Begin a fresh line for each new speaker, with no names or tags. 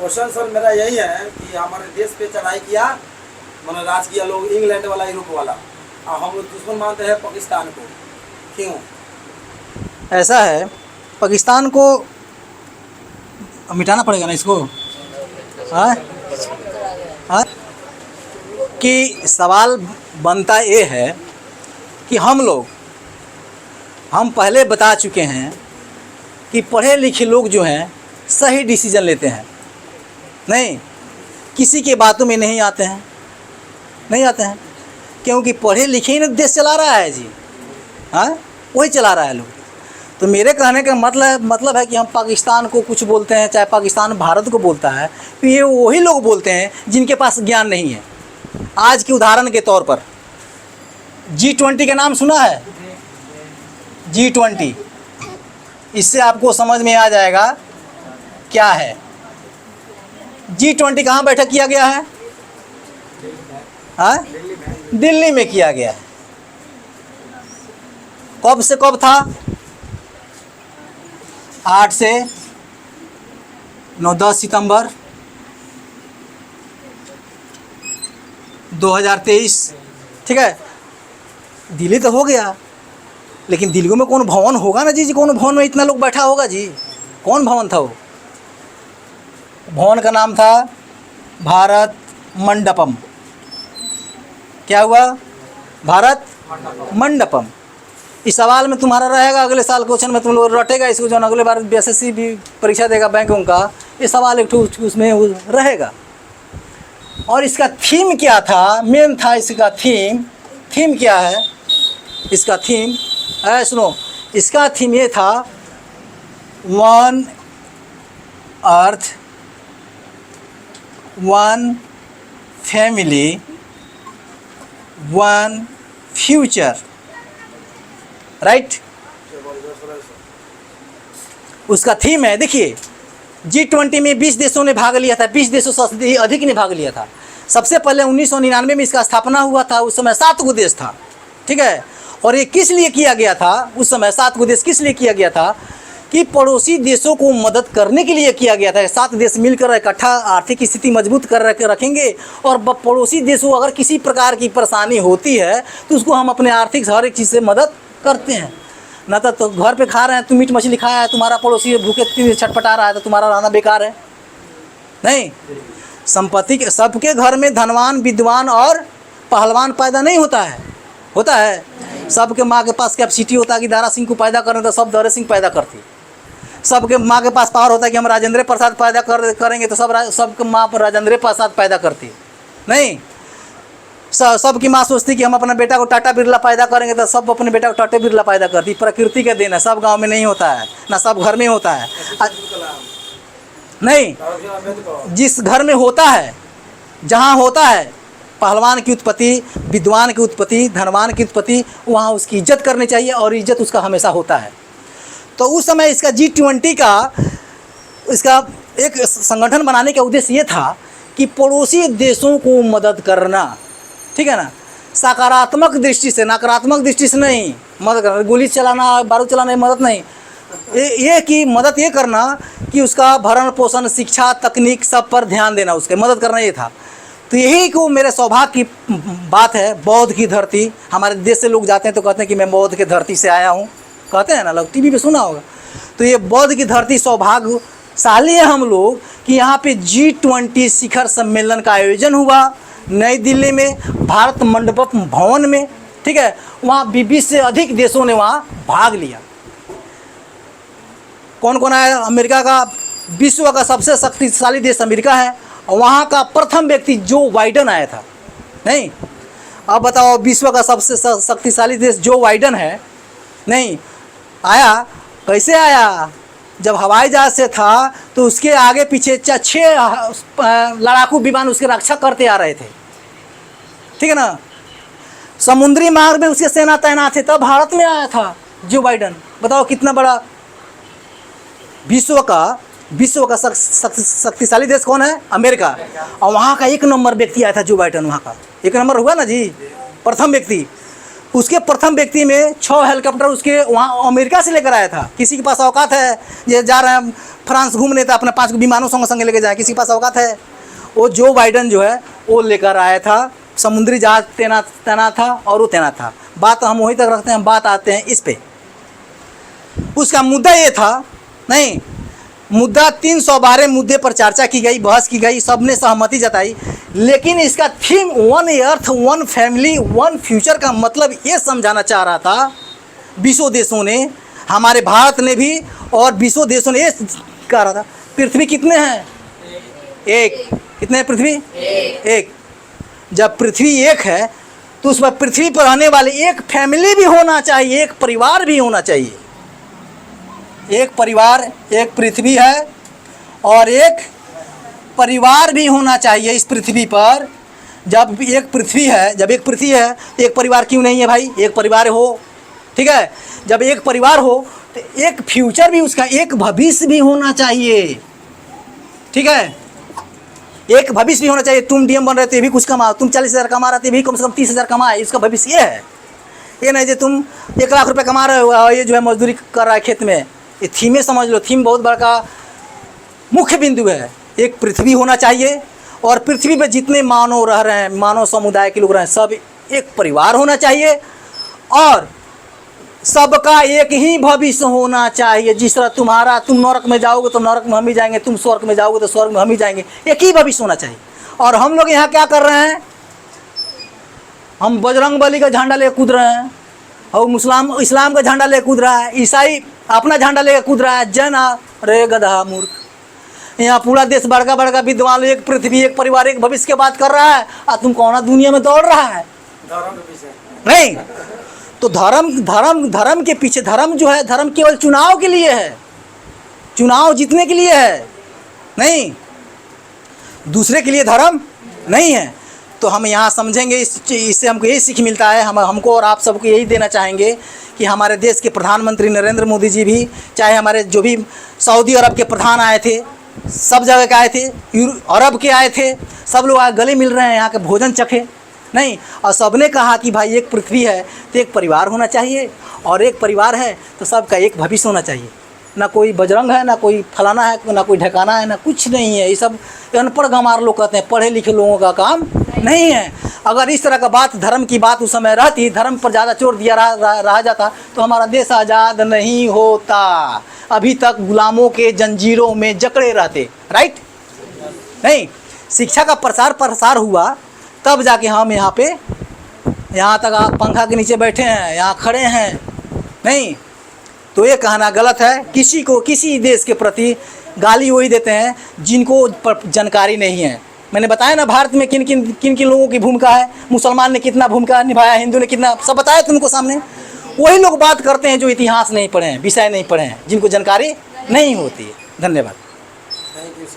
Question sir मेरा यही है कि हमारे देश पे चढ़ाई किया मतलब राज किया लोग इंग्लैंड वाला यूरोप वाला, और हम लोग दुश्मन मानते हैं पाकिस्तान को, क्यों?
ऐसा है, पाकिस्तान को मिटाना पड़ेगा ना इसको, हाँ हाँ। कि सवाल बनता ये है कि हम पहले बता चुके हैं कि पढ़े लिखे लोग जो हैं सही डिसीजन लेते हैं, नहीं किसी के बातों में नहीं आते हैं, क्योंकि पढ़े लिखे ही ना देश चला रहा है जी, हाँ वही चला रहा है लोग। तो मेरे कहने का मतलब है कि हम पाकिस्तान को कुछ बोलते हैं, चाहे पाकिस्तान भारत को बोलता है, तो ये वही लोग बोलते हैं जिनके पास ज्ञान नहीं है। आज के उदाहरण के तौर पर G20 का नाम सुना है? G20, इससे आपको समझ में आ जाएगा क्या है। G20 कहाँ बैठक किया गया है? हाँ, दिल्ली में किया गया है। कब से कब था? 8 से 9-10 सितंबर 2023, ठीक है। दिल्ली तो हो गया, लेकिन दिल्ली में कौन भवन होगा ना जी, कौन भवन में इतना लोग बैठा होगा जी? कौन भवन था वो? भवन का नाम था भारत मंडपम। क्या हुआ? भारत मंडपम। इस सवाल में तुम्हारा रहेगा, अगले साल क्वेश्चन में तुम लोग रटेगा इसको, जो अगले बार BSSC भी परीक्षा देगा बैंकों का, ये सवाल एक उसमें रहेगा। और इसका थीम क्या था? मेन था इसका थीम क्या है? इसका थीम सुनो, इसका थीम ये था, one earth one family one future, right? उसका थीम है। देखिए G20 में 20 देशों ने भाग लिया था, 20 देशों से अधिक ने भाग लिया था। सबसे पहले 1999 में इसका स्थापना हुआ था, उस समय 7 गो देश था, ठीक है। और ये किस लिए किया गया था? उस समय 7 गो देश किस लिए किया गया था? कि पड़ोसी देशों को मदद करने के लिए किया गया था। 7 देश मिलकर इकट्ठा आर्थिक स्थिति मजबूत कर रखेंगे, और पड़ोसी देशों अगर किसी प्रकार की परेशानी होती है तो उसको हम अपने आर्थिक हर एक चीज़ से मदद करते हैं। ना तो घर पे खा रहे हैं, तुम मीट मछली खाया है, तुम्हारा पड़ोसी भूखे छटपटा रहा है, तो तुम्हारा रहना बेकार है। नहीं, संपत्ति के सबके घर में धनवान, विद्वान और पहलवान पैदा नहीं होता है। सबके माँ के पास कैपेसिटी होता है कि दारा सिंह को पैदा करने, तो सब दौरे सिंह पैदा करती। सबके माँ के पास पावर होता है कि हम राजेंद्र प्रसाद पैदा करेंगे, तो सबके माँ पर राजेंद्र प्रसाद पैदा करती। नहीं, सबकी माँ सोचती कि हम अपना बेटा को टाटा बिरला पैदा करेंगे, तो सब अपने बेटा को टाटा बिरला पैदा करती। प्रकृति का देन है, सब गांव में नहीं होता है, ना सब घर में होता है। नहीं, जिस घर में होता है, जहाँ होता है पहलवान की उत्पत्ति, विद्वान की उत्पत्ति, धनवान की उत्पत्ति, वहाँ उसकी इज्जत करनी चाहिए, और इज्जत उसका हमेशा होता है। तो उस समय इसका G20 का इसका एक संगठन बनाने का उद्देश्य ये था कि पड़ोसी देशों को मदद करना, ठीक है ना, सकारात्मक दृष्टि से, नकारात्मक दृष्टि से नहीं मदद करना। गोली चलाना, बारूद चलाना मदद नहीं, ये कि मदद ये करना कि उसका भरण पोषण, शिक्षा, तकनीक सब पर ध्यान देना, उसके मदद करना, ये था। तो यही को मेरे सौभाग्य की बात है। बौद्ध की धरती, हमारे देश से लोग जाते हैं तो कहते हैं कि मैं बौद्ध की धरती से आया हूँ, कहते हैं ना लोग, टीवी पे सुना होगा। तो ये बौद्ध की धरती सौभाग्यशाली है हम लोग कि यहाँ पे G20 शिखर सम्मेलन का आयोजन हुआ नई दिल्ली में, भारत मंडपम भवन में, ठीक है। वहाँ 20 से अधिक देशों ने वहाँ भाग लिया। कौन कौन आया? अमेरिका का, विश्व का सबसे शक्तिशाली देश अमेरिका है, और वहाँ का प्रथम व्यक्ति जो बाइडन आया था। नहीं, अब बताओ, विश्व का सबसे शक्तिशाली देश जो बाइडन है, नहीं आया, कैसे आया? जब हवाई जहाज से था तो उसके आगे पीछे 6 लड़ाकू विमान उसके रक्षा करते आ रहे थे, ठीक है ना। समुद्री मार्ग में उसके सेना तैनात थे, तब भारत में आया था जो बाइडन। बताओ कितना बड़ा विश्व का शक्तिशाली देश कौन है? अमेरिका। और वहाँ का 1 नंबर व्यक्ति आया था जो बाइडन, वहाँ का 1 नंबर हुआ ना जी, प्रथम व्यक्ति। उसके प्रथम व्यक्ति में 6 हेलीकॉप्टर उसके वहाँ अमेरिका से लेकर आया था। किसी के पास औकात है, ये जा रहे हैं फ्रांस घूमने, तो अपने 5 विमानों संग संग लेके जाए, किसी के पास औकात है? वो जो बाइडन जो है वो लेकर आया था, समुद्री जहाज तैनात था और वो तैनात था। बात हम वहीं तक रखते हैं, बात आते हैं इस पे। उसका मुद्दा ये था, नहीं मुद्दा 312 मुद्दे पर चर्चा की गई, बहस की गई, सबने सहमति जताई, लेकिन इसका theme one earth one family one future का मतलब ये समझाना चाह रहा था विश्व देशों ने, हमारे भारत ने भी, और विश्व देशों ने ये कह रहा था पृथ्वी कितने हैं? एक। कितने हैं पृथ्वी? एक। जब पृथ्वी एक है तो उस पर पृथ्वी पर रहने वाले एक फैमिली भी होना चाहिए, एक परिवार भी होना चाहिए। एक परिवार, एक पृथ्वी है और एक परिवार भी होना चाहिए इस पृथ्वी पर। जब एक पृथ्वी है तो एक परिवार क्यों नहीं है भाई? एक परिवार हो, ठीक है। जब एक परिवार हो तो एक फ्यूचर भी, उसका एक भविष्य भी होना चाहिए, ठीक है। एक भविष्य भी होना चाहिए। तुम डीएम बन रहे थे भी कुछ कमाओ, तुम 40,000 कमा रहे थे भी कम से कम 30,000 कमाए, इसका भविष्य ये है। ये नहीं जो तुम 1 लाख रुपए कमा रहे हो और ये जो है मजदूरी कर रहा है खेत में, ये थीमें समझ लो। थीम बहुत बड़ा मुख्य बिंदु है। एक पृथ्वी होना चाहिए और पृथ्वी पर जितने मानव रह रहे हैं, मानव समुदाय के लोग रहे हैं, सब एक परिवार होना चाहिए और सबका एक ही भविष्य होना चाहिए। जिस तरह तुम नरक में जाओगे तो नरक में हम ही जाएंगे, तुम स्वर्ग में जाओगे तो स्वर्ग में हम ही जाएंगे, एक ही भविष्य होना चाहिए। और हम लोग यहाँ क्या कर रहे हैं? हम बजरंग बली का झंडा लेकर कूद रहे हैं और इस्लाम का झंडा लेकर कूद रहा है, ईसाई अपना झंडा लेकर कूद रहा है। जैन रे गधा मूर्ख। यहाँ पूरा देश बड़का बड़का विद्वान, एक पृथ्वी एक परिवार एक भविष्य की बात कर रहा है और तुम कौन दुनिया में दौड़ रहा है? नहीं तो धर्म के पीछे, धर्म जो है, धर्म केवल चुनाव के लिए है, चुनाव जीतने के लिए है, नहीं दूसरे के लिए धर्म नहीं है। तो हम यहाँ समझेंगे, इससे हमको यही सीख मिलता है। हमको और आप सबको यही देना चाहेंगे कि हमारे देश के प्रधानमंत्री नरेंद्र मोदी जी भी, चाहे हमारे जो भी सऊदी अरब के प्रधान आए थे, सब जगह के आए थे, अरब के आए थे, सब लोग आए गले मिल रहे हैं, यहाँ के भोजन चखे नहीं, और सबने कहा कि भाई एक पृथ्वी है तो एक परिवार होना चाहिए, और एक परिवार है तो सबका एक भविष्य होना चाहिए। ना कोई बजरंग है, ना कोई फलाना है, ना कोई ढकाना है, ना कुछ नहीं है। ये सब अनपढ़ गंवार लोग कहते हैं, पढ़े लिखे लोगों का काम नहीं है। अगर इस तरह का बात, धर्म की बात उस समय रहती, धर्म पर ज़्यादा जोर दिया रहा जाता तो हमारा देश आज़ाद नहीं होता, अभी तक गुलामों के जंजीरों में जकड़े रहते। राइट? नहीं, शिक्षा का प्रसार हुआ तब जाके हम यहाँ पे, यहाँ तक आप पंखा के नीचे बैठे हैं, यहाँ खड़े हैं। नहीं तो ये कहना गलत है। किसी को किसी देश के प्रति गाली वही देते हैं जिनको जानकारी नहीं है। मैंने बताया ना भारत में किन किन लोगों की भूमिका है, मुसलमान ने कितना भूमिका निभाया, हिंदू ने कितना, सब बताया तुमको सामने। वही लोग बात करते हैं जो इतिहास नहीं पढ़े हैं, विषय नहीं पढ़े हैं, जिनको जानकारी नहीं होती है। धन्यवाद।
Thank you sir.